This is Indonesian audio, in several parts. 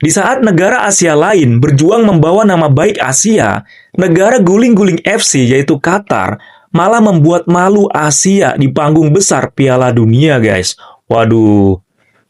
Di saat negara Asia lain berjuang membawa nama baik Asia, negara guling-guling FC yaitu Qatar malah membuat malu Asia di panggung besar Piala Dunia, guys. Waduh.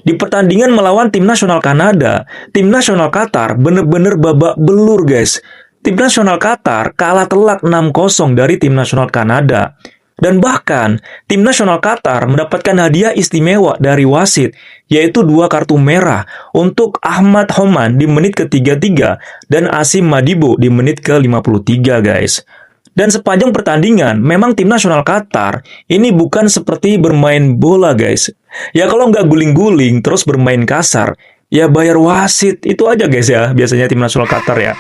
Di pertandingan melawan tim nasional Kanada, tim nasional Qatar bener-bener babak belur, guys. Tim nasional Qatar kalah telak 6-0 dari tim nasional Kanada. Dan bahkan, tim nasional Qatar mendapatkan hadiah istimewa dari wasit, yaitu 2 kartu merah untuk Ahmad Homan di menit ke-33 dan Asim Madibo di menit ke-53, guys. Dan sepanjang pertandingan, memang tim nasional Qatar ini bukan seperti bermain bola, guys. Ya kalau nggak guling-guling, terus bermain kasar, ya bayar wasit. Itu aja, guys ya, biasanya tim nasional Qatar ya.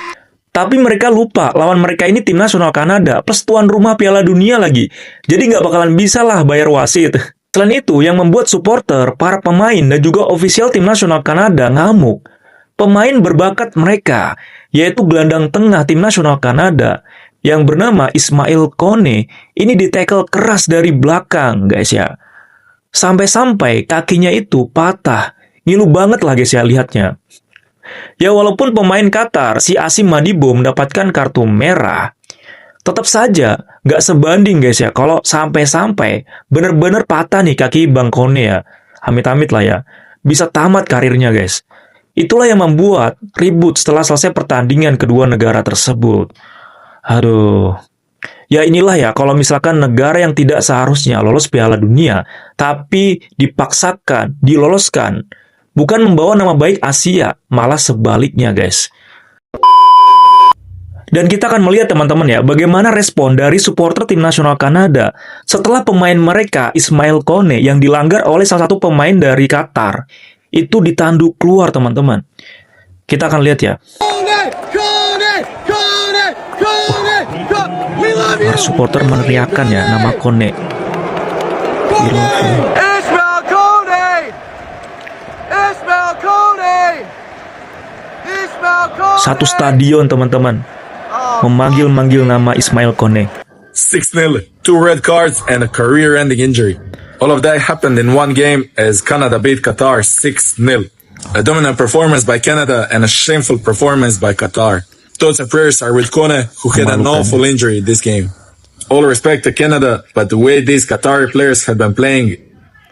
Tapi mereka lupa, lawan mereka ini tim nasional Kanada, plus tuan rumah Piala Dunia lagi. Jadi nggak bakalan bisa lah bayar wasit. Selain itu, yang membuat supporter, para pemain, dan juga ofisial tim nasional Kanada ngamuk. Pemain berbakat mereka, yaitu gelandang tengah tim nasional Kanada, yang bernama Ismail Kone, ini ditackle keras dari belakang, guys ya. Sampai-sampai kakinya itu patah. Ngilu banget lah guys ya lihatnya. Ya walaupun pemain Qatar, si Asim Madibo mendapatkan kartu merah, tetap saja nggak sebanding guys ya kalau sampai-sampai bener-bener patah nih kaki Bang Kone ya. Amit-amit lah ya. Bisa tamat karirnya guys. Itulah yang membuat ribut setelah selesai pertandingan kedua negara tersebut. Aduh. Ya inilah ya kalau misalkan negara yang tidak seharusnya lolos Piala Dunia, tapi dipaksakan, diloloskan. Bukan membawa nama baik Asia, malah sebaliknya guys. Dan kita akan melihat teman-teman ya, bagaimana respon dari supporter tim nasional Kanada setelah pemain mereka, Ismail Kone, yang dilanggar oleh salah satu pemain dari Qatar, itu ditanduk keluar teman-teman. Kita akan lihat ya. Para supporter meneriakkan ya nama Kone. Satu stadion teman-teman memanggil-manggil nama Ismail Kone. 6-0, 2 red cards and a career-ending injury. All of that happened in one game as Canada beat Qatar 6-0. A dominant performance by Canada and a shameful performance by Qatar. Thoughts and prayers are with Kone, who had an awful injury this game. All respect to Canada, but the way these Qatari players have been playing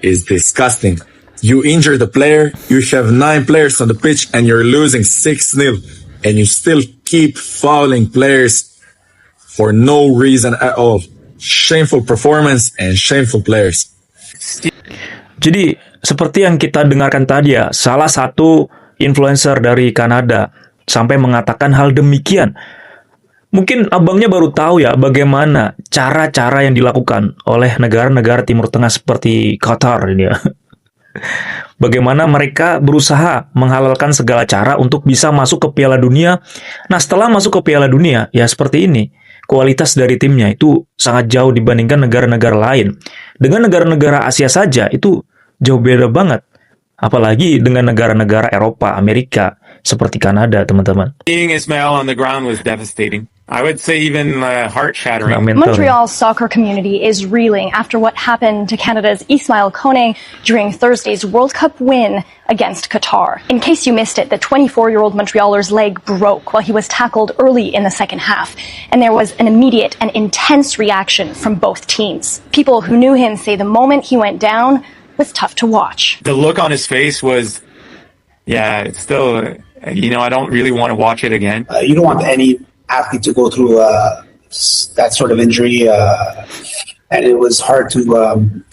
is disgusting. You injure the player, you have 9 players on the pitch and you're losing 6-0. And you still keep fouling players for no reason at all. Shameful performance and shameful players. Jadi, seperti yang kita dengarkan tadi ya, salah satu influencer dari Kanada sampai mengatakan hal demikian. Mungkin abangnya baru tahu ya bagaimana cara-cara yang dilakukan oleh negara-negara Timur Tengah seperti Qatar ini ya. Bagaimana mereka berusaha menghalalkan segala cara untuk bisa masuk ke Piala Dunia. Nah, setelah masuk ke Piala Dunia, ya seperti ini. Kualitas dari timnya itu sangat jauh dibandingkan negara-negara lain. Dengan negara-negara Asia saja, itu jauh beda banget. Apalagi dengan negara-negara Eropa, Amerika, seperti Kanada, teman-teman. Seeing Ismail on the ground was devastating. I would say even heart-shattering. Montreal's soccer community is reeling after what happened to Canada's Ismail Kone during Thursday's World Cup win against Qatar. In case you missed it, the 24-year-old Montrealer's leg broke while he was tackled early in the second half, and there was an immediate and intense reaction from both teams. People who knew him say the moment he went down was tough to watch. The look on his face was, it's still, I don't really want to watch it again. You don't want any athlete to go through that sort of injury, and it was hard to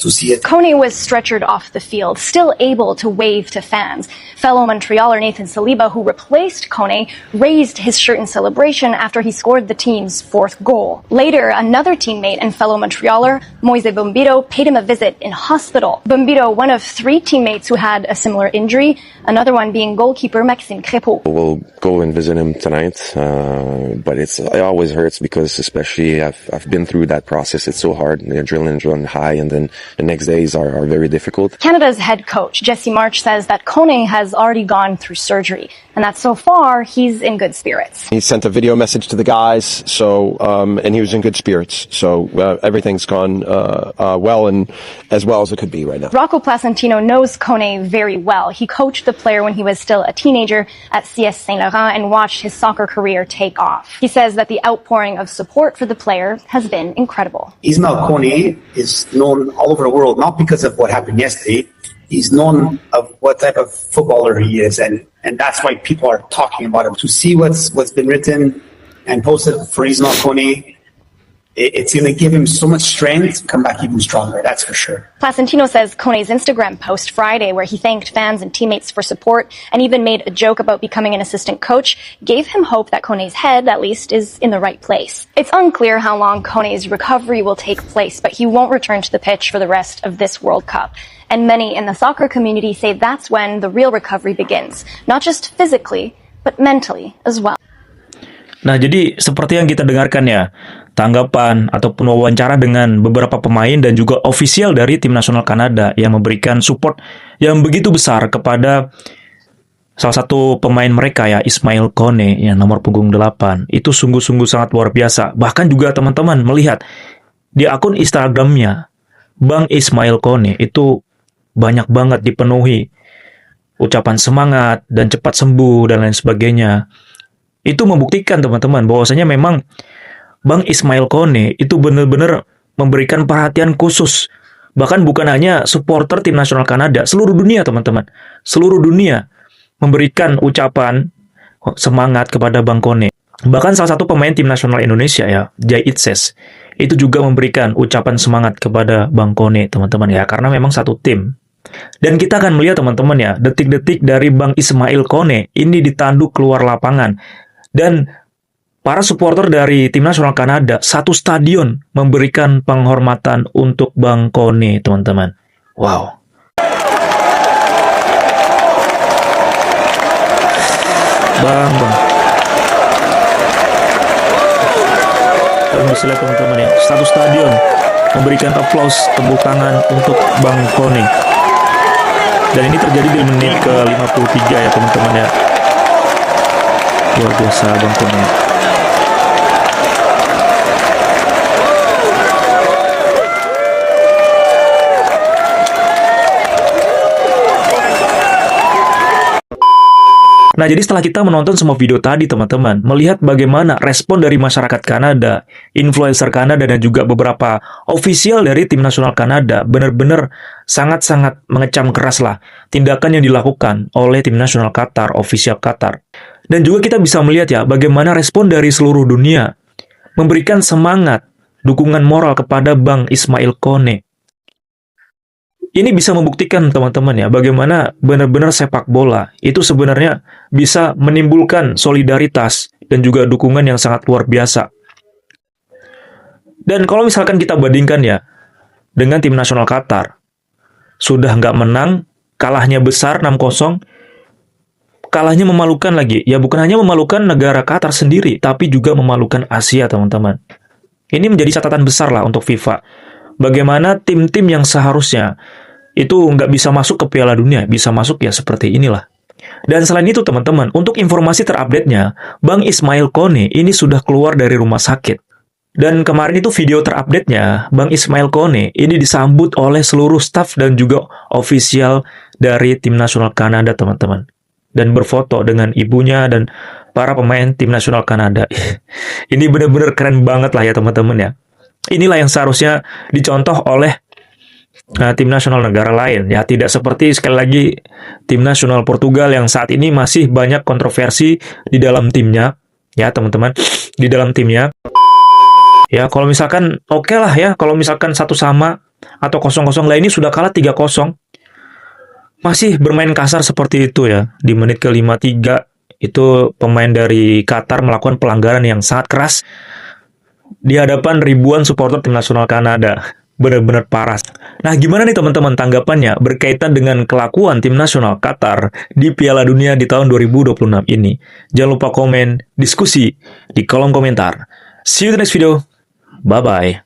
see it. Kone was stretchered off the field, still able to wave to fans. Fellow Montrealer Nathan Saliba, who replaced Kone, raised his shirt in celebration after he scored the team's 4th goal. Later, another teammate and fellow Montrealer, Moise Bombito, paid him a visit in hospital. Bombito, one of 3 teammates who had a similar injury, another one being goalkeeper Maxime Crépeau. We'll go and visit him tonight, but it always hurts because especially I've been through that process. It's so hard. the adrenaline's running high, and then the next days are very difficult. Canada's head coach, Jesse March, says that Kone has already gone through surgery and that so far he's in good spirits. He sent a video message to the guys, and he was in good spirits. So everything's gone well and as well as it could be right now. Rocco Placentino knows Kone very well. He coached the player when he was still a teenager at CS Saint Laurent and watched his soccer career take off. He says that the outpouring of support for the player has been incredible. Ismail Kone is known all over the world, not because of what happened yesterday. He's known of what type of footballer he is, and that's why people are talking about him. To see what's been written and posted for Ismail Kone, it's going to give him so much strength to come back even stronger, that's for sure. Placentino says Kone's Instagram post Friday, where he thanked fans and teammates for support and even made a joke about becoming an assistant coach, gave him hope that Kone's head, at least, is in the right place. It's unclear how long Kone's recovery will take place, but he won't return to the pitch for the rest of this World Cup. And many in the soccer community say that's when the real recovery begins, not just physically, but mentally as well. Nah, jadi seperti yang kita dengarkan ya, tanggapan ataupun wawancara dengan beberapa pemain dan juga ofisial dari tim nasional Kanada yang memberikan support yang begitu besar kepada salah satu pemain mereka ya, Ismail Kone yang nomor punggung 8. Itu sungguh-sungguh sangat luar biasa. Bahkan juga teman-teman melihat di akun Instagramnya Bang Ismail Kone itu banyak banget dipenuhi ucapan semangat dan cepat sembuh dan lain sebagainya. Itu membuktikan teman-teman bahwasanya memang Bang Ismail Kone itu benar-benar memberikan perhatian khusus. Bahkan bukan hanya supporter tim nasional Kanada, seluruh dunia teman-teman. Seluruh dunia memberikan ucapan semangat kepada Bang Kone. Bahkan salah satu pemain tim nasional Indonesia ya, Jai Itses, itu juga memberikan ucapan semangat kepada Bang Kone teman-teman ya, karena memang satu tim. Dan kita akan melihat teman-teman ya, detik-detik dari Bang Ismail Kone ini ditanduk keluar lapangan. Dan para supporter dari tim nasional Kanada satu stadion memberikan penghormatan untuk Bang Kone, teman-teman. Wow. Bang. Kalian bisa lihat teman-teman ya, satu stadion memberikan aplaus tepuk tangan untuk Bang Kone. Dan ini terjadi di menit ke-53 ya teman-teman ya. Luar biasa Bang Kone. Nah, jadi setelah kita menonton semua video tadi, teman-teman, melihat bagaimana respon dari masyarakat Kanada, influencer Kanada, dan juga beberapa ofisial dari tim nasional Kanada, benar-benar sangat-sangat mengecam keras lah tindakan yang dilakukan oleh tim nasional Qatar, ofisial Qatar. Dan juga kita bisa melihat ya, bagaimana respon dari seluruh dunia memberikan semangat, dukungan moral kepada Bang Ismail Kone. Ini bisa membuktikan teman-teman ya, bagaimana benar-benar sepak bola itu sebenarnya bisa menimbulkan solidaritas dan juga dukungan yang sangat luar biasa. Dan kalau misalkan kita bandingkan ya, dengan tim nasional Qatar, sudah nggak menang, kalahnya besar 6-0, kalahnya memalukan lagi. Ya bukan hanya memalukan negara Qatar sendiri, tapi juga memalukan Asia teman-teman. Ini menjadi catatan besar lah untuk FIFA. Bagaimana tim-tim yang seharusnya itu nggak bisa masuk ke Piala Dunia, bisa masuk ya seperti inilah. Dan selain itu teman-teman, untuk informasi terupdate-nya, Bang Ismail Kone ini sudah keluar dari rumah sakit. Dan kemarin itu video terupdate-nya, Bang Ismail Kone ini disambut oleh seluruh staf dan juga ofisial dari tim nasional Kanada teman-teman. Dan berfoto dengan ibunya dan para pemain tim nasional Kanada. Ini benar-benar keren banget lah ya teman-teman ya. Inilah yang seharusnya dicontoh oleh tim nasional negara lain ya, tidak seperti sekali lagi tim nasional Portugal yang saat ini masih banyak kontroversi di dalam timnya ya teman-teman, di dalam timnya ya. Kalau misalkan oke lah ya, kalau misalkan 1-1 atau 0-0 lah, ini sudah kalah 3-0 masih bermain kasar seperti itu ya. Di menit ke-53 itu pemain dari Qatar melakukan pelanggaran yang sangat keras di hadapan ribuan supporter tim nasional Kanada. Benar-benar parah. Nah, gimana nih teman-teman tanggapannya berkaitan dengan kelakuan tim nasional Qatar di Piala Dunia di tahun 2026 ini? Jangan lupa komen, diskusi di kolom komentar. See you in the next video. Bye-bye.